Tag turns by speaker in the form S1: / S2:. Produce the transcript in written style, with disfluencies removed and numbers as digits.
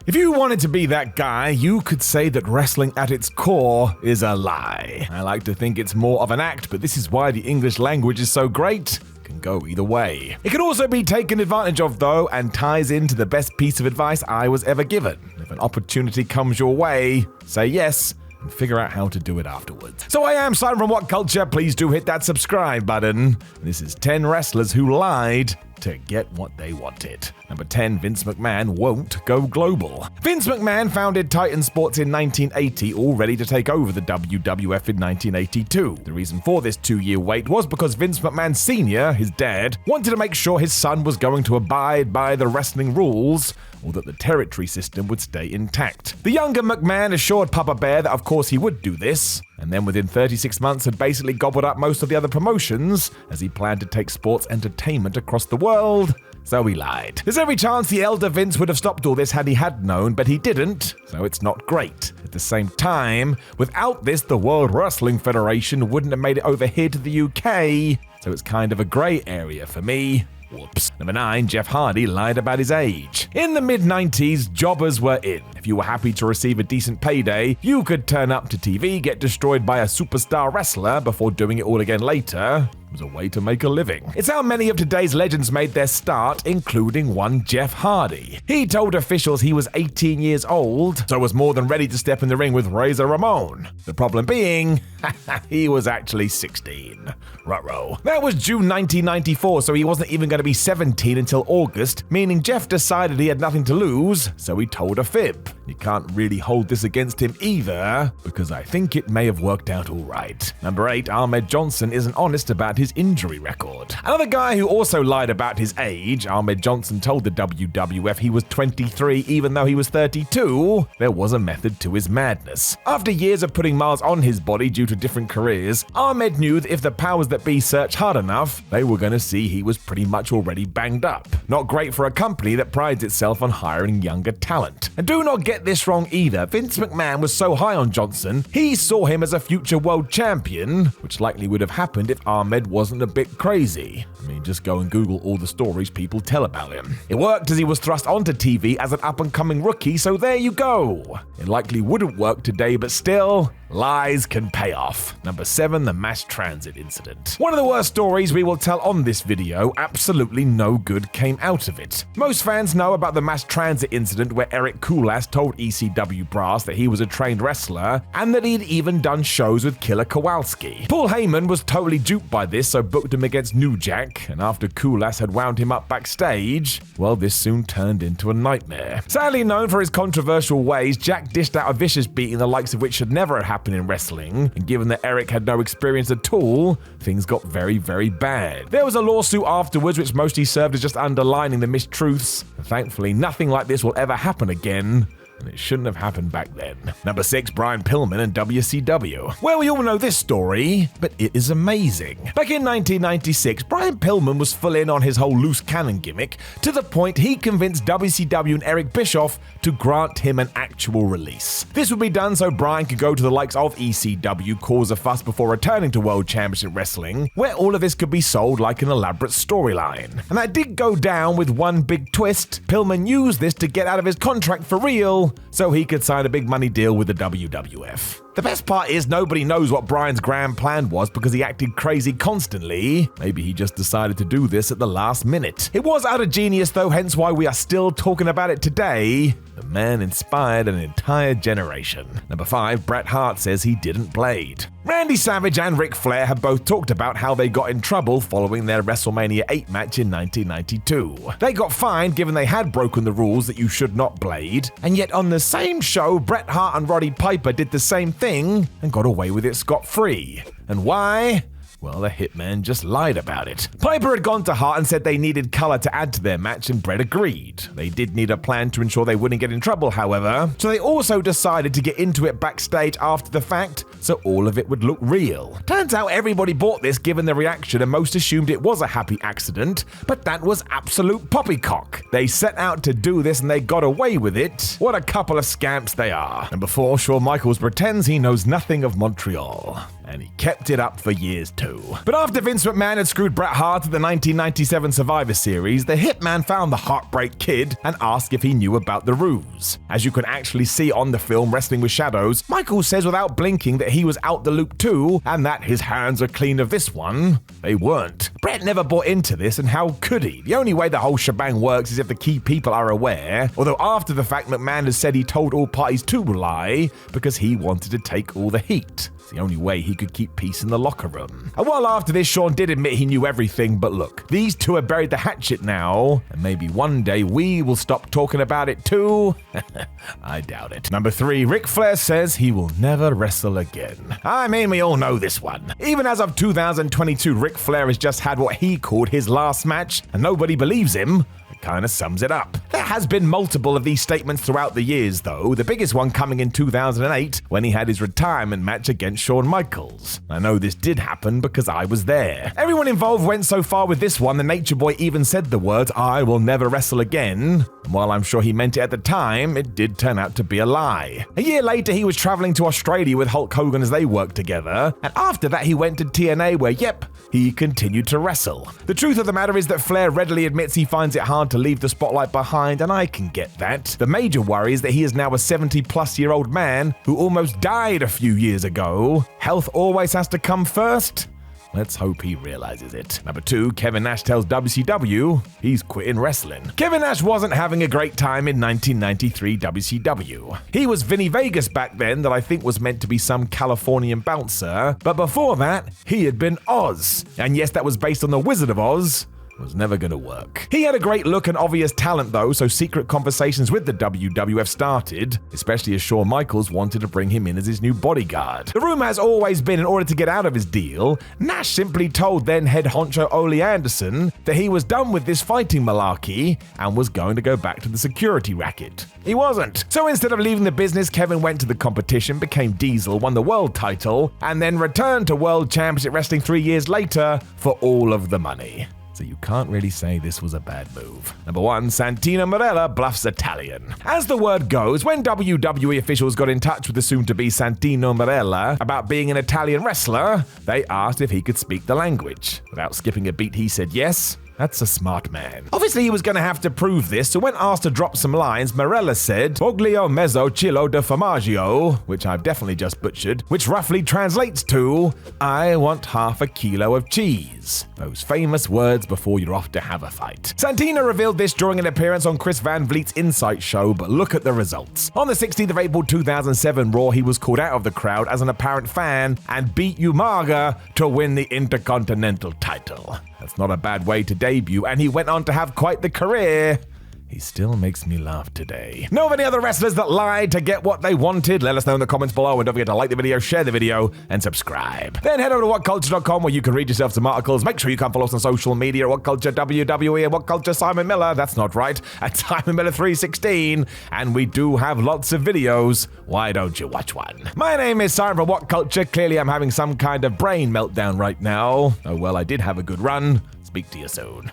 S1: If you wanted to be that guy, you could say that wrestling at its core is a lie. I like to think it's more of an act, but this is why the English language is so great. It can go either way. It can also be taken advantage of though, and ties into the best piece of advice I was ever given. If an opportunity comes your way, say yes, and figure out how to do it afterwards. So I am Simon from What Culture. Please do hit that subscribe button. This is 10 wrestlers who lied to get what they wanted. Number 10, Vince McMahon won't go global. Vince McMahon founded Titan Sports in 1980, all ready to take over the WWF in 1982. The reason for this 2-year wait was because Vince McMahon Sr., his dad, wanted to make sure his son was going to abide by the wrestling rules, or that the territory system would stay intact. The younger McMahon assured Papa Bear that of course he would do this, and then within 36 months had basically gobbled up most of the other promotions, as he planned to take sports entertainment across the world. So he lied. There's every chance the elder Vince would have stopped all this had he had known, but he didn't, so it's not great. At the same time, without this, the World Wrestling Federation wouldn't have made it over here to the UK, so it's kind of a grey area for me. Whoops. Number 9, Jeff Hardy lied about his age. In the mid-90s, jobbers were in. If you were happy to receive a decent payday, you could turn up to TV, get destroyed by a superstar wrestler before doing it all again later. It was a way to make a living. It's how many of today's legends made their start, including one Jeff Hardy. He told officials he was 18 years old, so was more than ready to step in the ring with Razor Ramon. The problem being, he was actually 16. Ruh-roh. That was June 1994, so he wasn't even going to be 17 until August, meaning Jeff decided he had nothing to lose, so he told a fib. You can't really hold this against him either, because I think it may have worked out all right. Number 8, Ahmed Johnson isn't honest about his injury record. Another guy who also lied about his age. Ahmed Johnson told the WWF he was 23 even though he was 32. There was a method to his madness. After years of putting miles on his body due to different careers, Ahmed knew that if the powers that be searched hard enough, they were going to see he was pretty much already banged up. Not great for a company that prides itself on hiring younger talent. And do not get this wrong either. Vince McMahon was so high on Johnson, he saw him as a future world champion, which likely would have happened if Ahmed wasn't a bit crazy. I mean, just go and Google all the stories people tell about him. It worked as he was thrust onto TV as an up-and-coming rookie, so there you go. It likely wouldn't work today, but still, lies can pay off. Number 7, the mass transit incident. One of the worst stories we will tell on this video. Absolutely no good came out of it. Most fans know about the mass transit incident where Eric Koulas told ECW Brass that he was a trained wrestler and that he'd even done shows with Killer Kowalski. Paul Heyman was totally duped by this, so booked him against New Jack, and after Koulas had wound him up backstage, well, this soon turned into a nightmare. Sadly known for his controversial ways, Jack dished out a vicious beating the likes of which should never have happened in wrestling, and given that Eric had no experience at all, things got very, very bad. There was a lawsuit afterwards which mostly served as just underlining the mistruths, and thankfully nothing like this will ever happen again. And it shouldn't have happened back then. Number 6, Brian Pillman and WCW. Well, we all know this story, but it is amazing. Back in 1996, Brian Pillman was full in on his whole loose cannon gimmick, to the point he convinced WCW and Eric Bischoff to grant him an actual release. This would be done so Brian could go to the likes of ECW, cause a fuss before returning to World Championship Wrestling, where all of this could be sold like an elaborate storyline. And that did go down with one big twist. Pillman used this to get out of his contract for real, so he could sign a big money deal with the WWF. The best part is nobody knows what Brian's grand plan was because he acted crazy constantly. Maybe he just decided to do this at the last minute. It was out of genius though, hence why we are still talking about it today. The man inspired an entire generation. Number 5, Bret Hart says he didn't blade. Randy Savage and Ric Flair have both talked about how they got in trouble following their WrestleMania 8 match in 1992. They got fined given they had broken the rules that you should not blade, and yet on the same show, Bret Hart and Roddy Piper did the same thing and got away with it scot-free. And why? Well, the hitman just lied about it. Piper had gone to Hart and said they needed color to add to their match, and Bret agreed. They did need a plan to ensure they wouldn't get in trouble, however, so they also decided to get into it backstage after the fact, so all of it would look real. Turns out everybody bought this given the reaction, and most assumed it was a happy accident, but that was absolute poppycock. They set out to do this and they got away with it. What a couple of scamps they are. Number 4, Shawn Michaels pretends he knows nothing of Montreal. and he kept it up for years too. But after Vince McMahon had screwed Bret Hart at the 1997 Survivor Series, the Hitman found the Heartbreak Kid and asked if he knew about the ruse. As you can actually see on the film Wrestling with Shadows, Michael says without blinking that he was out the loop too, and that his hands are clean of this one. They weren't. Bret never bought into this, and how could he? The only way the whole shebang works is if the key people are aware, although after the fact McMahon has said he told all parties to lie because he wanted to take all the heat. It's the only way he could keep peace in the locker room. A while after this, Shawn did admit he knew everything, but look, these two have buried the hatchet now, and maybe one day we will stop talking about it too. I doubt it. Number 3, Ric Flair says he will never wrestle again. I mean, we all know this one. Even as of 2022, Ric Flair has just had what he called his last match, and nobody believes him. Kind of sums it up. There has been multiple of these statements throughout the years though, the biggest one coming in 2008 when he had his retirement match against Shawn Michaels. I know this did happen because I was there. Everyone involved went so far with this one, the Nature Boy even said the words, "I will never wrestle again." And while I'm sure he meant it at the time, it did turn out to be a lie. A year later he was traveling to Australia with Hulk Hogan as they worked together, and after that he went to TNA where, yep, he continued to wrestle. The truth of the matter is that Flair readily admits he finds it hard to leave the spotlight behind, and I can get that. The major worry is that he is now a 70-plus-year-old man who almost died a few years ago. Health always has to come first. Let's hope he realizes it. Number 2, Kevin Nash tells WCW he's quitting wrestling. Kevin Nash wasn't having a great time in 1993 WCW. He was Vinny Vegas back then that I think was meant to be some Californian bouncer, but before that, he had been Oz. And yes, that was based on the Wizard of Oz. Was never gonna work. He had a great look and obvious talent though, so secret conversations with the WWF started, especially as Shawn Michaels wanted to bring him in as his new bodyguard. The rumor has always been in order to get out of his deal, Nash simply told then head honcho Ole Anderson that he was done with this fighting malarkey and was going to go back to the security racket. He wasn't. So instead of leaving the business, Kevin went to the competition, became Diesel, won the world title, and then returned to World Championship Wrestling 3 years later for all of the money. So you can't really say this was a bad move. Number 1, Santino Marella bluffs Italian. As the word goes, when WWE officials got in touch with the soon-to-be Santino Marella about being an Italian wrestler, they asked if he could speak the language. Without skipping a beat, he said yes. That's a smart man. Obviously, he was going to have to prove this, so when asked to drop some lines, Marella said, "Poglio mezzo chilo de formaggio," which I've definitely just butchered, which roughly translates to, "I want half a kilo of cheese." Those famous words before you're off to have a fight. Santino revealed this during an appearance on Chris Van Vliet's Insight show, but look at the results. On the 16th of April 2007 Raw, he was called out of the crowd as an apparent fan and beat Umaga to win the Intercontinental title. That's not a bad way to debut, and he went on to have quite the career. He still makes me laugh today. Know of any other wrestlers that lied to get what they wanted? Let us know in the comments below, and don't forget to like the video, share the video, and subscribe. Then head over to whatculture.com where you can read yourself some articles. Make sure you come follow us on social media at WhatCulture WWE and WhatCulture Simon Miller. That's not right. At Simon Miller 316. And we do have lots of videos. Why don't you watch one? My name is Simon from What Culture. Clearly I'm having some kind of brain meltdown right now. Oh well, I did have a good run. Speak to you soon.